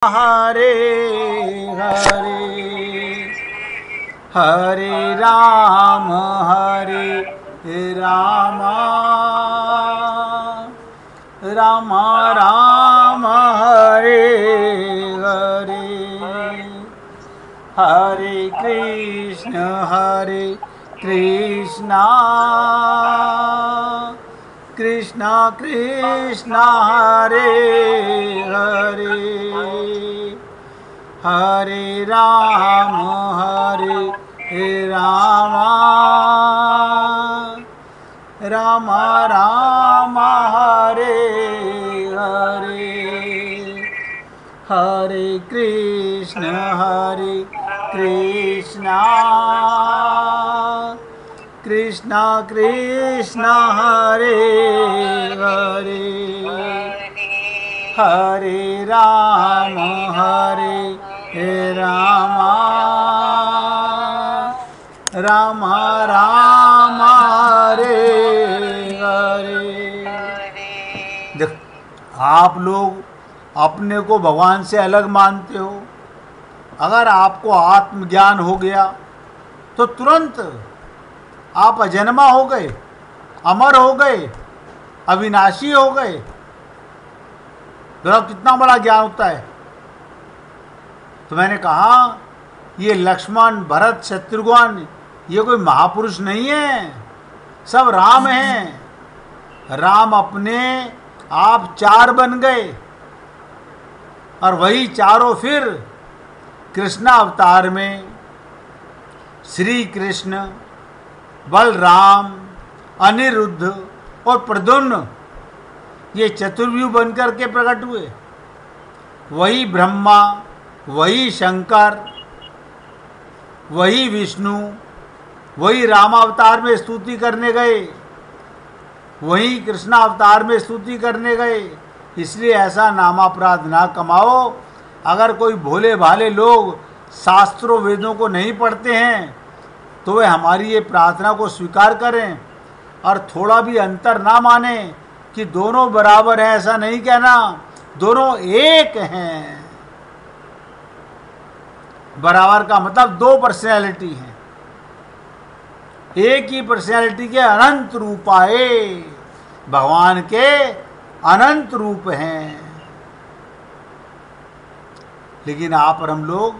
हरे हरे हरे राम राम राम हरे हरे हरे कृष्ण कृष्ण कृष्ण हरे हरे हरे राम राम राम हरे हरे हरे कृष्ण कृष्ण कृष्ण हरे हरे हरे राम राम राम हरे हरे। देख, आप लोग अपने को भगवान से अलग मानते हो। अगर आपको आत्मज्ञान हो गया तो तुरंत आप अजन्मा हो गए, अमर हो गए, अविनाशी हो गए। देखो कितना बड़ा ज्ञान होता है। तो मैंने कहा ये लक्ष्मण, भरत, शत्रुघ्न ये कोई महापुरुष नहीं है, सब राम हैं। राम अपने आप चार बन गए और वही चारों फिर कृष्ण अवतार में श्री कृष्ण, बलराम, अनिरुद्ध और प्रद्युम्न ये चतुर्व्यूह बनकर के प्रकट हुए। वही ब्रह्मा, वही शंकर, वही विष्णु, वही राम अवतार में स्तुति करने गए, वही कृष्ण अवतार में स्तुति करने गए। इसलिए ऐसा नामापराध ना कमाओ। अगर कोई भोले भाले लोग शास्त्रों वेदों को नहीं पढ़ते हैं तो वे हमारी ये प्रार्थना को स्वीकार करें और थोड़ा भी अंतर ना माने कि दोनों बराबर हैं। ऐसा नहीं कहना, दोनों एक हैं। बराबर का मतलब दो पर्सनैलिटी हैं। एक ही पर्सनैलिटी के अनंत रूप आए, भगवान के अनंत रूप हैं। लेकिन आप और हम लोग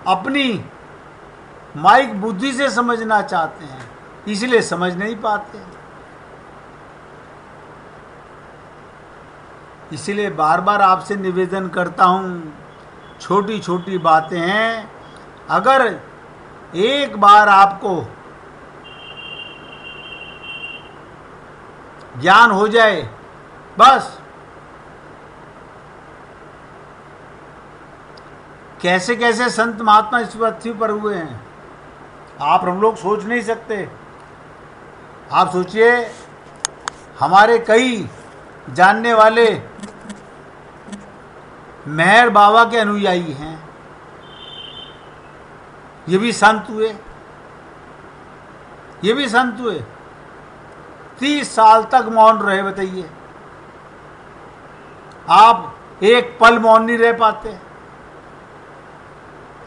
अपनी माइक बुद्धि से समझना चाहते हैं, इसलिए समझ नहीं पाते। इसलिए बार बार आपसे निवेदन करता हूँ, छोटी छोटी बातें हैं। अगर एक बार आपको ज्ञान हो जाए, बस कैसे कैसे संत महात्मा इस पृथ्वी पर हुए हैं आप हम लोग सोच नहीं सकते। आप सोचिए, हमारे कई जानने वाले मेहर बाबा के अनुयायी हैं, ये भी संत हुए, ये भी संत हुए। 30 साल तक मौन रहे। बताइए, आप एक पल मौन नहीं रह पाते।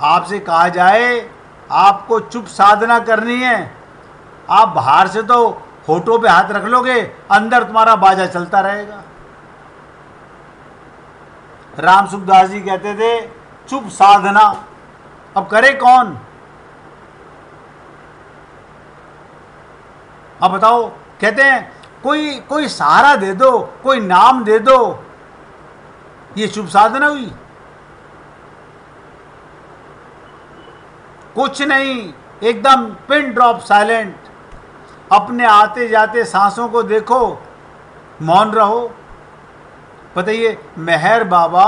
आपसे कहा जाए आपको चुप साधना करनी है, आप बाहर से तो होठों पे हाथ रख लोगे, अंदर तुम्हारा बाजा चलता रहेगा। राम सुखदास जी कहते थे चुप साधना। अब करे कौन? अब बताओ, कहते हैं कोई सहारा दे दो, कोई नाम दे दो, ये चुप साधना हुई? कुछ नहीं, एकदम पिन ड्रॉप साइलेंट। अपने आते जाते सांसों को देखो, मौन रहो। बताइए, मेहर बाबा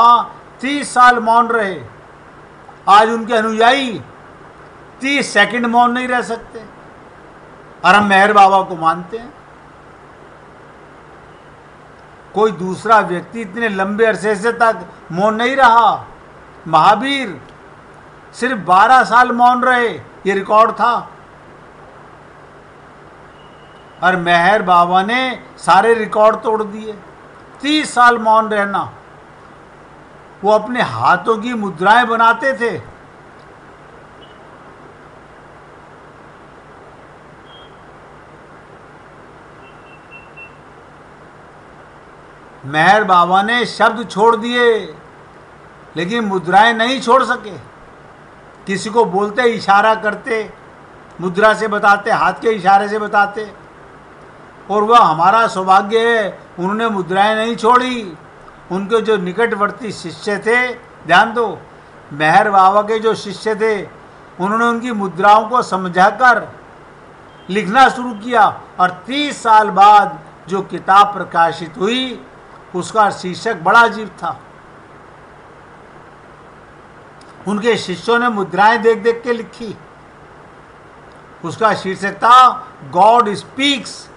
30 साल मौन रहे, आज उनके अनुयायी 30 सेकंड मौन नहीं रह सकते, और हम मेहर बाबा को मानते हैं। कोई दूसरा व्यक्ति इतने लंबे अरसे से तक मौन नहीं रहा। महावीर सिर्फ 12 साल मौन रहे, ये रिकॉर्ड था। और मेहर बाबा ने सारे रिकॉर्ड तोड़ दिए। 30 साल मौन रहना। वो अपने हाथों की मुद्राएं बनाते थे। मेहर बाबा ने शब्द छोड़ दिए लेकिन मुद्राएं नहीं छोड़ सके। किसी को बोलते इशारा करते, मुद्रा से बताते, हाथ के इशारे से बताते, और वह हमारा सौभाग्य है उन्होंने मुद्राएं नहीं छोड़ी। उनके जो निकटवर्ती शिष्य थे, ध्यान दो, मेहर बाबा के जो शिष्य थे उन्होंने उनकी मुद्राओं को समझाकर लिखना शुरू किया, और 30 साल बाद जो किताब प्रकाशित हुई उसका शीर्षक बड़ा अजीब था। उनके शिष्यों ने मुद्राएं देख देख के लिखी। उसका शीर्षक था गॉड स्पीक्स,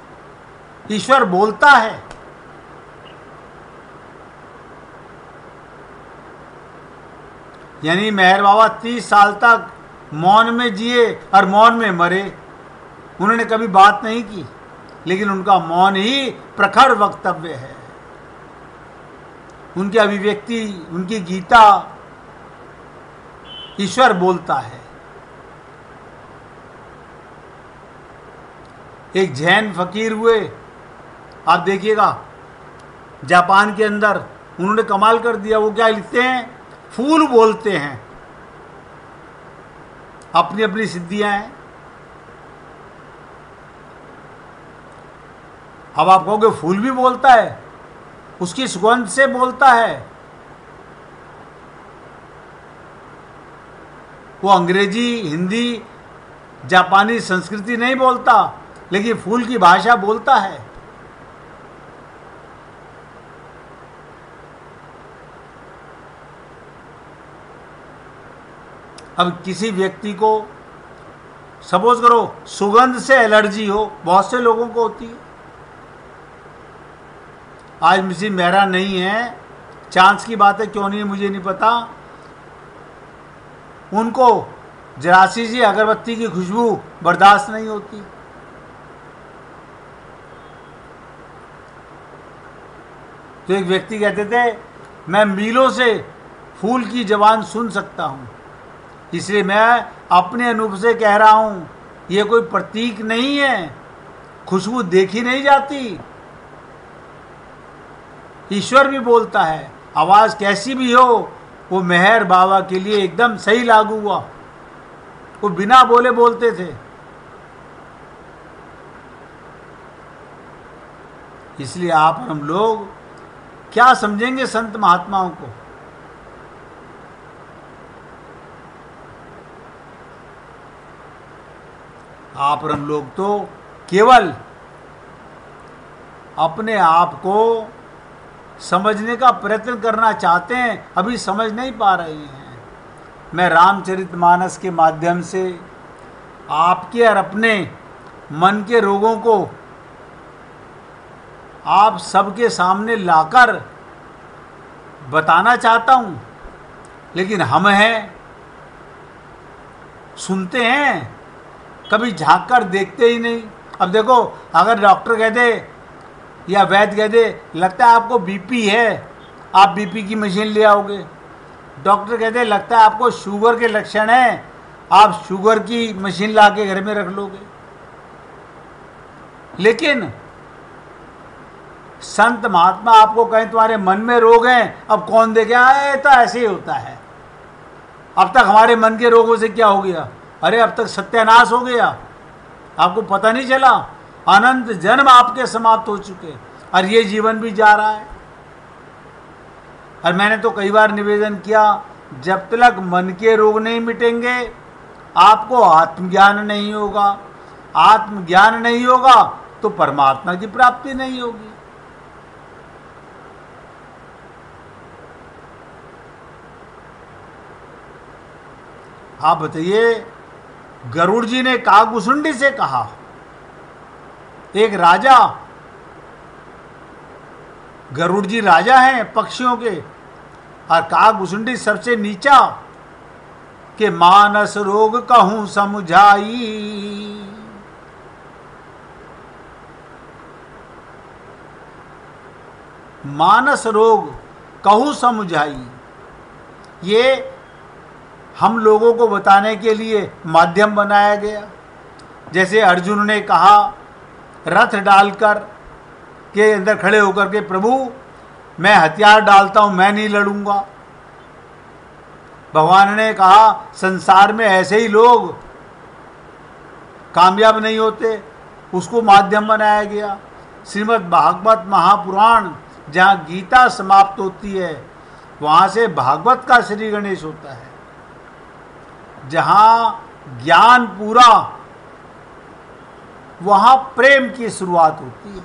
ईश्वर बोलता है। यानी मेहर बाबा 30 साल तक मौन में जिए और मौन में मरे। उन्होंने कभी बात नहीं की, लेकिन उनका मौन ही प्रखर वक्तव्य है। उनकी अभिव्यक्ति, उनकी गीता, ईश्वर बोलता है। एक जैन फकीर हुए, आप देखिएगा, जापान के अंदर, उन्होंने कमाल कर दिया। वो क्या लिखते हैं? फूल बोलते हैं, अपनी अपनी सिद्धियां हैं। अब आप कहोगे फूल भी बोलता है, उसकी सुगंध से बोलता है। वो अंग्रेजी, हिंदी, जापानी संस्कृति नहीं बोलता, लेकिन फूल की भाषा बोलता है। अब किसी व्यक्ति को सपोज करो सुगंध से एलर्जी हो, बहुत से लोगों को होती है। आज मिसी मेहरा नहीं है, चांस की बात है, क्यों नहीं है मुझे नहीं पता। उनको जरासी सी अगरबत्ती की खुशबू बर्दाश्त नहीं होती। तो एक व्यक्ति कहते थे मैं मीलों से फूल की जबान सुन सकता हूं, इसलिए मैं अपने अनुभव से कह रहा हूं, यह कोई प्रतीक नहीं है, खुशबू देखी नहीं जाती। ईश्वर भी बोलता है, आवाज कैसी भी हो, वो मेहर बाबा के लिए एकदम सही लागू हुआ। वो बिना बोले बोलते थे। इसलिए आप और हम लोग क्या समझेंगे संत महात्माओं को? आप और हम लोग तो केवल अपने आप को समझने का प्रयत्न करना चाहते हैं, अभी समझ नहीं पा रहे हैं। मैं रामचरितमानस के माध्यम से आपके और अपने मन के रोगों को आप सबके सामने लाकर बताना चाहता हूं, लेकिन हम हैं, सुनते हैं, कभी झांक कर देखते ही नहीं। अब देखो, अगर डॉक्टर कह दे या वैद्य कह दे लगता है आपको बीपी है, आप बीपी की मशीन ले आओगे। डॉक्टर कहते हैं लगता है आपको शुगर के लक्षण हैं, आप शुगर की मशीन ला के घर में रख लोगे। लेकिन संत महात्मा आपको कहें तुम्हारे मन में रोग हैं, अब कौन देखे आए, तो ऐसे ही होता है। अब तक हमारे मन के रोगों से क्या हो गया? अरे अब तक सत्यानाश हो गया, आपको पता नहीं चला। अनंत जन्म आपके समाप्त हो चुके और ये जीवन भी जा रहा है। और मैंने तो कई बार निवेदन किया, जब तक मन के रोग नहीं मिटेंगे आपको आत्मज्ञान नहीं होगा। आत्मज्ञान नहीं होगा तो परमात्मा की प्राप्ति नहीं होगी। आप बताइए, गरुड़ जी ने कागभूषुंडी से कहा, एक राजा, गरुड़ जी राजा हैं पक्षियों के, और कागभूषुंडी सबसे नीचा, के मानस रोग कहूं समुझाई। मानस रोग कहूं समुझाई। ये हम लोगों को बताने के लिए माध्यम बनाया गया। जैसे अर्जुन ने कहा रथ डालकर के अंदर खड़े होकर के, प्रभु मैं हथियार डालता हूं, मैं नहीं लड़ूंगा। भगवान ने कहा संसार में ऐसे ही लोग कामयाब नहीं होते, उसको माध्यम बनाया गया। श्रीमद् भागवत महापुराण जहाँ गीता समाप्त होती है, वहाँ से भागवत का श्री गणेश होता है। जहाँ ज्ञान पूरा, वहाँ प्रेम की शुरुआत होती है।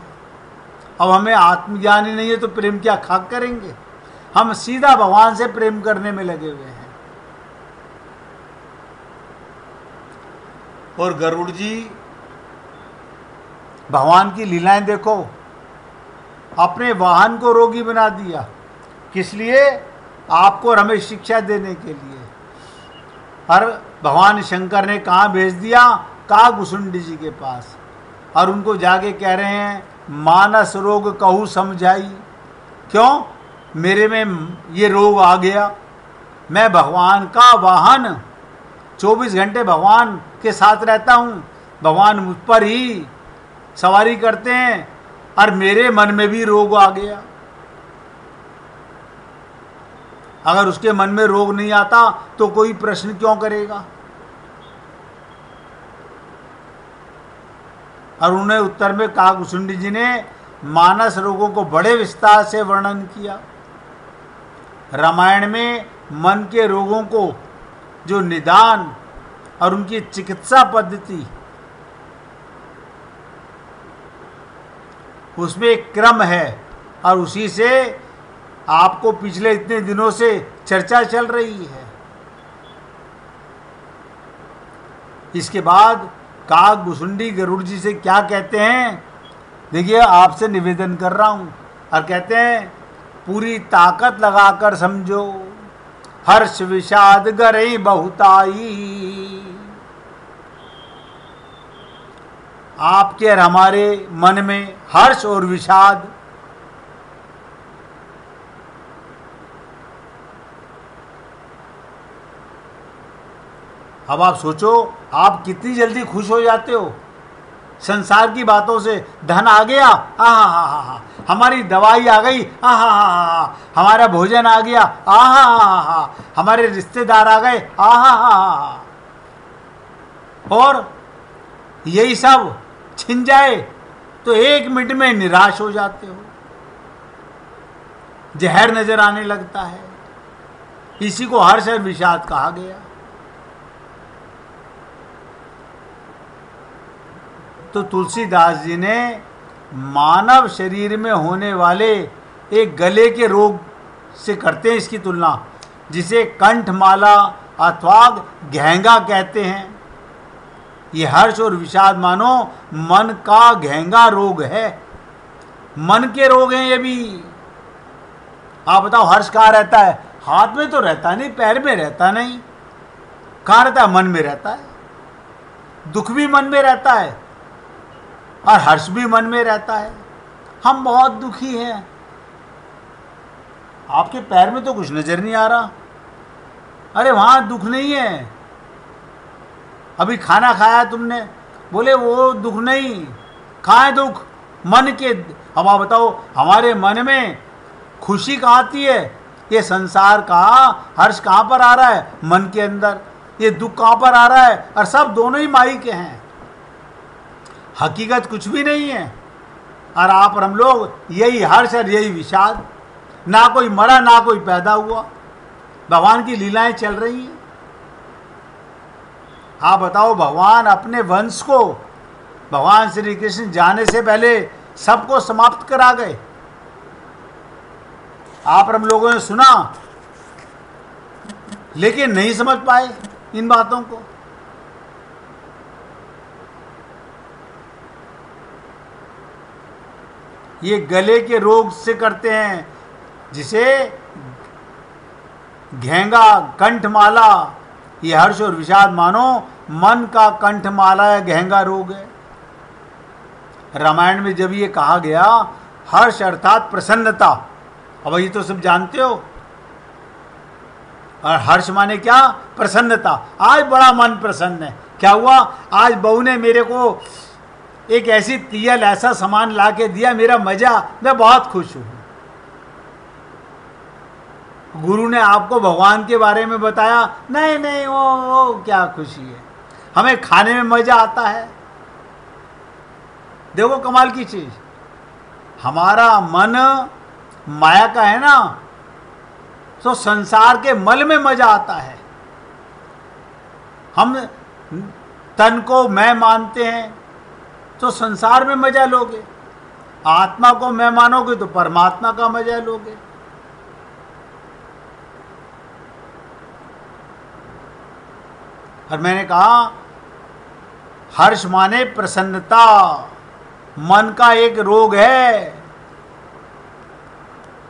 अब हमें आत्मज्ञान ही नहीं है तो प्रेम क्या खाक करेंगे? हम सीधा भगवान से प्रेम करने में लगे हुए हैं। और गरुड़ जी, भगवान की लीलाएं देखो, अपने वाहन को रोगी बना दिया। किस लिए? आपको और हमें शिक्षा देने के लिए। और भगवान शंकर ने कहाँ भेज दिया? काकभुसुंडी जी के पास। और उनको जाके कह रहे हैं मानस रोग कहूँ समझाई। क्यों? मेरे में ये रोग आ गया। मैं भगवान का वाहन, 24 घंटे भगवान के साथ रहता हूँ, भगवान मुझ पर ही सवारी करते हैं, और मेरे मन में भी रोग आ गया। अगर उसके मन में रोग नहीं आता तो कोई प्रश्न क्यों करेगा? और उन्हें उत्तर में काकभुसुंडी जी ने मानस रोगों को बड़े विस्तार से वर्णन किया। रामायण में मन के रोगों को जो निदान और उनकी चिकित्सा पद्धति, उसमें एक क्रम है, और उसी से आपको पिछले इतने दिनों से चर्चा चल रही है। इसके बाद काकभुसुंडी गरुड़ जी से क्या कहते हैं? देखिए, आपसे निवेदन कर रहा हूं। और कहते हैं पूरी ताकत लगाकर समझो, हर्ष विषाद गरे बहुताई। आपके और हमारे मन में हर्ष और विषाद, अब आप सोचो, आप कितनी जल्दी खुश हो जाते हो संसार की बातों से। धन आ गया, आहा हा हा हा, हमारी दवाई आ गई, आहा हा हा, हमारा भोजन आ गया, आहा हा हा, हमारे रिश्तेदार आ गए, आहा हा हा। और यही सब छिन जाए तो 1 मिनट में निराश हो जाते हो, जहर नजर आने लगता है। इसी को हर्ष और विषाद कहा गया। तो तुलसीदास जी ने मानव शरीर में होने वाले एक गले के रोग से करते हैं इसकी तुलना, जिसे कंठमाला अथवा घेंगा कहते हैं। ये हर्ष और विषाद मानो मन का घेंगा रोग है, मन के रोग हैं ये भी। आप बताओ, हर्ष कहाँ रहता है? हाथ में तो रहता नहीं, पैर में रहता नहीं, कहाँ रहता है? मन में रहता है। दुख भी मन में रहता है और हर्ष भी मन में रहता है। हम बहुत दुखी हैं, आपके पैर में तो कुछ नजर नहीं आ रहा। अरे वहां दुख नहीं है, अभी खाना खाया तुमने, बोले वो दुख नहीं, खाए दुख मन के। अब आप बताओ, हमारे मन में खुशी कहाँ आती है? ये संसार का हर्ष कहाँ पर आ रहा है? मन के अंदर। ये दुख कहाँ पर आ रहा है? और सब दोनों ही माई के हैं, हकीकत कुछ भी नहीं है। और आप और हम लोग यही हर्ष और यही विषाद, ना कोई मरा ना कोई पैदा हुआ, भगवान की लीलाएं चल रही हैं। आप बताओ, भगवान अपने वंश को, भगवान श्री कृष्ण जाने से पहले सबको समाप्त करा गए। आप और हम लोगों ने सुना लेकिन नहीं समझ पाए इन बातों को। ये गले के रोग से करते हैं, जिसे घेंगा कंठमाला, ये हर्ष और विषाद मानो मन का कंठमाला या घेंगा रोग है। रामायण में जब ये कहा गया हर्ष अर्थात प्रसन्नता, अब ये तो सब जानते हो, और हर्ष माने क्या? प्रसन्नता। आज बड़ा मन प्रसन्न है। क्या हुआ? आज बहू ने मेरे को एक ऐसी तियल, ऐसा सामान ला के दिया, मेरा मजा, मैं बहुत खुश हूं। गुरु ने आपको भगवान के बारे में बताया, नहीं नहीं, वो क्या खुशी है। हमें खाने में मजा आता है। देखो कमाल की चीज, हमारा मन माया का है ना, तो संसार के मल में मजा आता है। हम तन को मैं मानते हैं तो संसार में मजा लोगे, आत्मा को मैं मानोगे तो परमात्मा का मजा लोगे। और मैंने कहा हर्ष माने प्रसन्नता, मन का एक रोग है।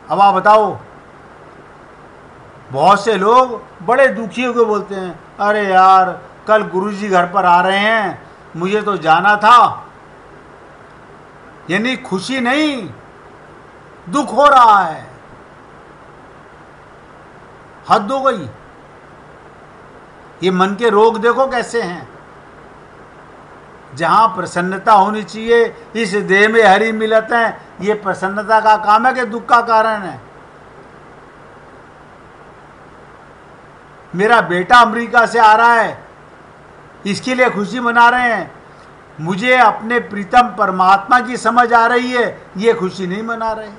अब आप बताओ, बहुत से लोग बड़े दुखी होकर बोलते हैं, अरे यार कल गुरुजी घर पर आ रहे हैं, मुझे तो जाना था। यानी खुशी नहीं, दुख हो रहा है। हद हो गई। ये मन के रोग देखो कैसे हैं। जहां प्रसन्नता होनी चाहिए, इस देह में हरि मिलत है, ये प्रसन्नता का काम है कि दुख का कारण है। मेरा बेटा अमेरिका से आ रहा है, इसके लिए खुशी मना रहे हैं। मुझे अपने प्रीतम परमात्मा की समझ आ रही है, ये खुशी नहीं मना रहे।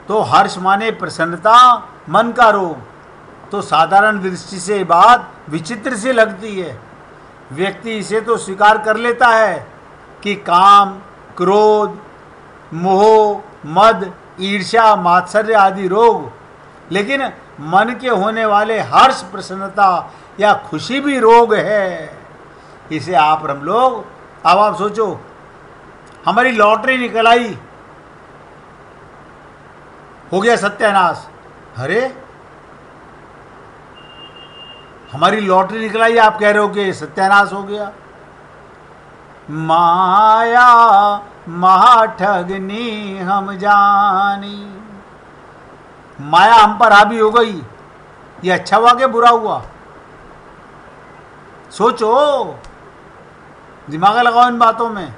तो हर्ष माने प्रसन्नता, मन का रोग। तो साधारण दृष्टि से बात विचित्र सी लगती है। व्यक्ति इसे तो स्वीकार कर लेता है कि काम, क्रोध, मोह, मद, ईर्ष्या, मात्सर्य आदि रोग, लेकिन मन के होने वाले हर्ष, प्रसन्नता या खुशी भी रोग है। इसे आप हम लोग, अब आप सोचो, हमारी लॉटरी निकल आई, हो गया सत्यानाश। अरे हमारी लॉटरी निकल आई, आप कह रहे हो कि सत्यानाश हो गया। माया महाठगनी हम जानी, माया हम पर हावी हो गई। ये अच्छा हुआ कि बुरा हुआ? सोचो, दिमाग लगाओ इन बातों में।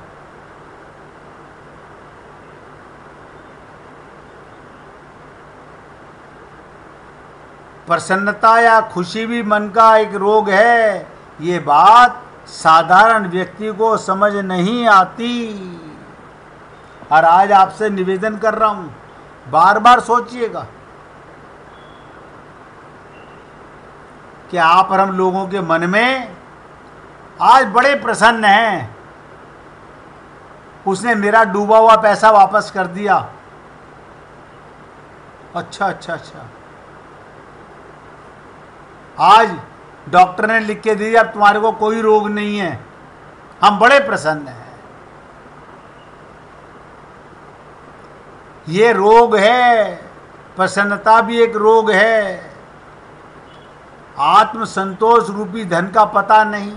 प्रसन्नता या खुशी भी मन का एक रोग है, ये बात साधारण व्यक्ति को समझ नहीं आती। और आज आपसे निवेदन कर रहा हूं, बार बार सोचिएगा कि आप और हम लोगों के मन में आज बड़े प्रसन्न हैं, उसने मेरा डूबा हुआ पैसा वापस कर दिया। अच्छा अच्छा अच्छा, आज डॉक्टर ने लिख के दिया अब तुम्हारे को कोई रोग नहीं है, हम बड़े प्रसन्न हैं। ये रोग है, प्रसन्नता भी एक रोग है। आत्म संतोष रूपी धन का पता नहीं,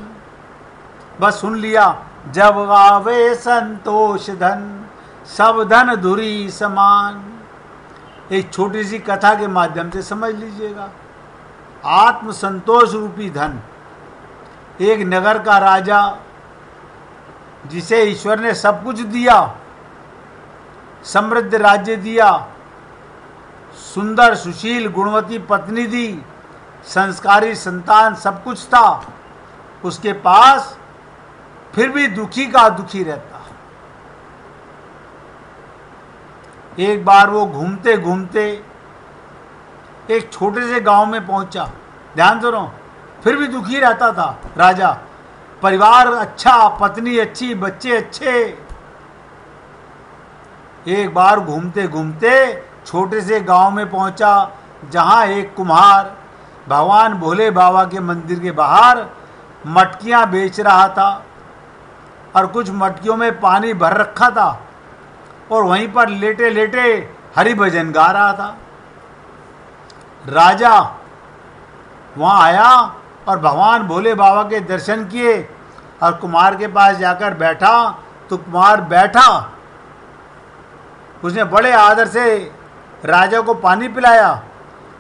बस सुन लिया, जब आवे संतोष धन सब धन धुरी समान। एक छोटी सी कथा के माध्यम से समझ लीजिएगा। आत्म संतोष रूपी धन, एक नगर का राजा जिसे ईश्वर ने सब कुछ दिया, समृद्ध राज्य दिया, सुंदर सुशील गुणवती पत्नी दी, संस्कारी संतान, सब कुछ था, उसके पास फिर भी दुखी का दुखी रहता। एक बार वो घूमते घूमते एक छोटे से गांव में पहुंचा। ध्यान सुनो, फिर भी दुखी रहता था राजा। परिवार अच्छा, पत्नी अच्छी, बच्चे अच्छे। एक बार घूमते घूमते छोटे से गांव में पहुंचा, जहां एक कुम्हार भगवान भोले बाबा के मंदिर के बाहर मटकियां बेच रहा था और कुछ मटकियों में पानी भर रखा था और वहीं पर लेटे लेटे हरि भजन गा रहा था। राजा वहाँ आया और भगवान भोले बाबा के दर्शन किए और कुम्हार के पास जाकर बैठा तो कुमार बैठा, उसने बड़े आदर से राजा को पानी पिलाया।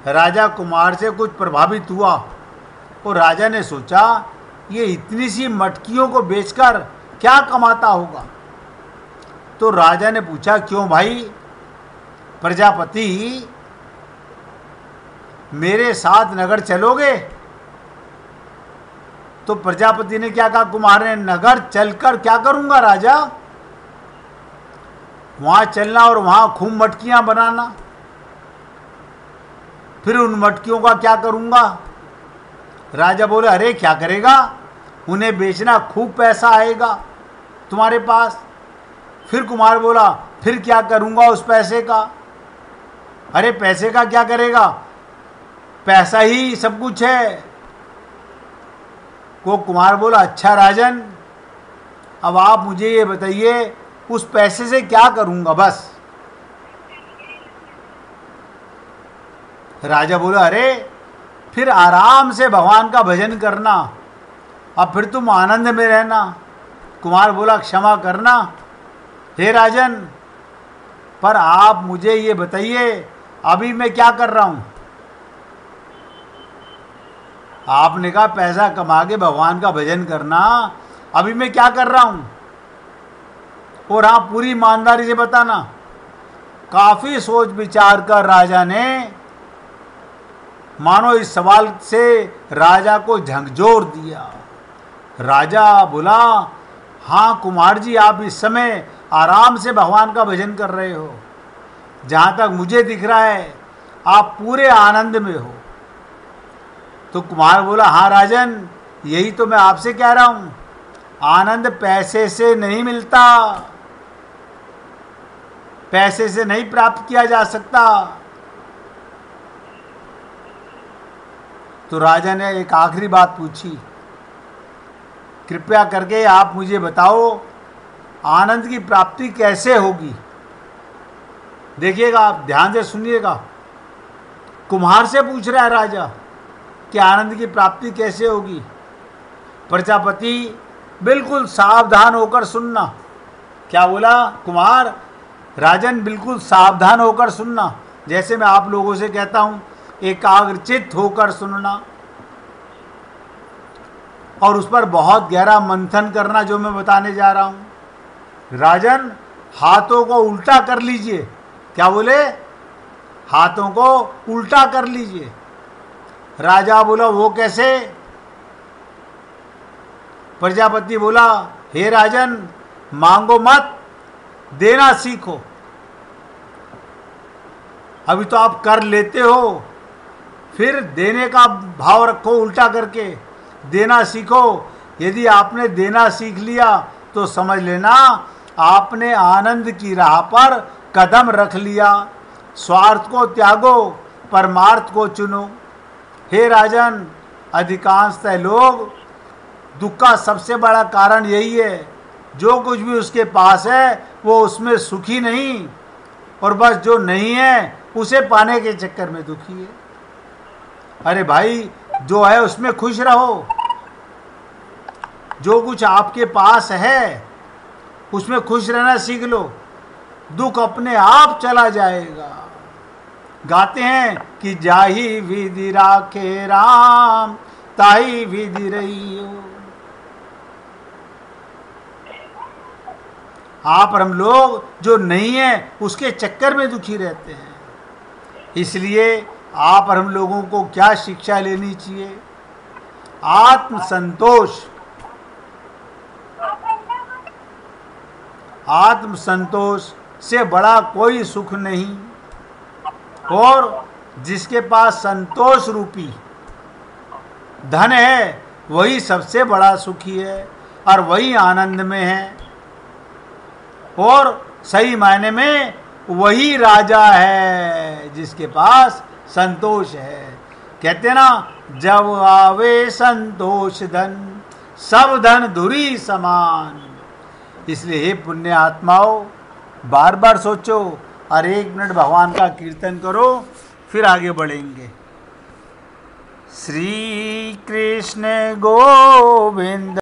राजा कुमार से कुछ प्रभावित हुआ और राजा ने सोचा ये इतनी सी मटकियों को बेचकर क्या कमाता होगा। तो राजा ने पूछा, क्यों भाई प्रजापति, मेरे साथ नगर चलोगे? तो प्रजापति ने क्या कहा, कुमार ने, नगर चलकर क्या करूंगा राजा? वहां चलना और वहां खूब मटकियां बनाना, फिर उन मटकियों का क्या करूंगा? राजा बोले, अरे क्या करेगा, उन्हें बेचना, खूब पैसा आएगा तुम्हारे पास। फिर कुमार बोला, फिर क्या करूंगा उस पैसे का? अरे पैसे का क्या करेगा, पैसा ही सब कुछ है। वो कुमार बोला, अच्छा राजन, अब आप मुझे ये बताइए उस पैसे से क्या करूंगा बस। राजा बोला, अरे फिर आराम से भगवान का भजन करना, अब फिर तुम आनंद में रहना। कुमार बोला, क्षमा करना हे राजन, पर आप मुझे ये बताइए अभी मैं क्या कर रहा हूं? आपने कहा पैसा कमा के भगवान का भजन करना, अभी मैं क्या कर रहा हूं? और आप पूरी ईमानदारी से बताना। काफी सोच विचार कर राजा ने, मानो इस सवाल से राजा को झकझोर दिया। राजा बोला, हाँ कुमार जी, आप इस समय आराम से भगवान का भजन कर रहे हो, जहां तक मुझे दिख रहा है आप पूरे आनंद में हो। तो कुमार बोला, हाँ राजन, यही तो मैं आपसे कह रहा हूं, आनंद पैसे से नहीं मिलता, पैसे से नहीं प्राप्त किया जा सकता। तो राजा ने एक आखिरी बात पूछी, कृपया करके आप मुझे बताओ आनंद की प्राप्ति कैसे होगी? देखिएगा, आप ध्यान से सुनिएगा, कुम्हार से पूछ रहा है राजा कि आनंद की प्राप्ति कैसे होगी। प्रजापति बिल्कुल सावधान होकर सुनना। क्या बोला कुमार? राजन बिल्कुल सावधान होकर सुनना, जैसे मैं आप लोगों से कहता हूं, एकाग्रचित्त होकर सुनना और उस पर बहुत गहरा मंथन करना जो मैं बताने जा रहा हूं। राजन, हाथों को उल्टा कर लीजिए। क्या बोले? हाथों को उल्टा कर लीजिए। राजा बोला, वो कैसे? प्रजापति बोला, हे राजन, मांगो मत, देना सीखो। अभी तो आप कर लेते हो, फिर देने का भाव रखो, उल्टा करके देना सीखो। यदि आपने देना सीख लिया तो समझ लेना आपने आनंद की राह पर कदम रख लिया। स्वार्थ को त्यागो, परमार्थ को चुनो। हे राजन, अधिकांशतः लोग दुख का सबसे बड़ा कारण यही है, जो कुछ भी उसके पास है वो उसमें सुखी नहीं, और बस जो नहीं है उसे पाने के चक्कर में दुखी है। अरे भाई, जो है उसमें खुश रहो। जो कुछ आपके पास है उसमें खुश रहना सीख लो, दुख अपने आप चला जाएगा। गाते हैं कि जाही विधि राखे राम, ताही विधि रहियो। आप और हम लोग जो नहीं है उसके चक्कर में दुखी रहते हैं। इसलिए आप और हम लोगों को क्या शिक्षा लेनी चाहिए? आत्मसंतोष। आत्मसंतोष से बड़ा कोई सुख नहीं, और जिसके पास संतोष रूपी धन है वही सबसे बड़ा सुखी है और वही आनंद में है, और सही मायने में वही राजा है जिसके पास संतोष है। कहते ना, जब आवे संतोष धन, सब धन धुरी समान। इसलिए हे पुण्य आत्माओं, बार बार सोचो और 1 मिनट भगवान का कीर्तन करो, फिर आगे बढ़ेंगे। श्री कृष्ण गोविंद।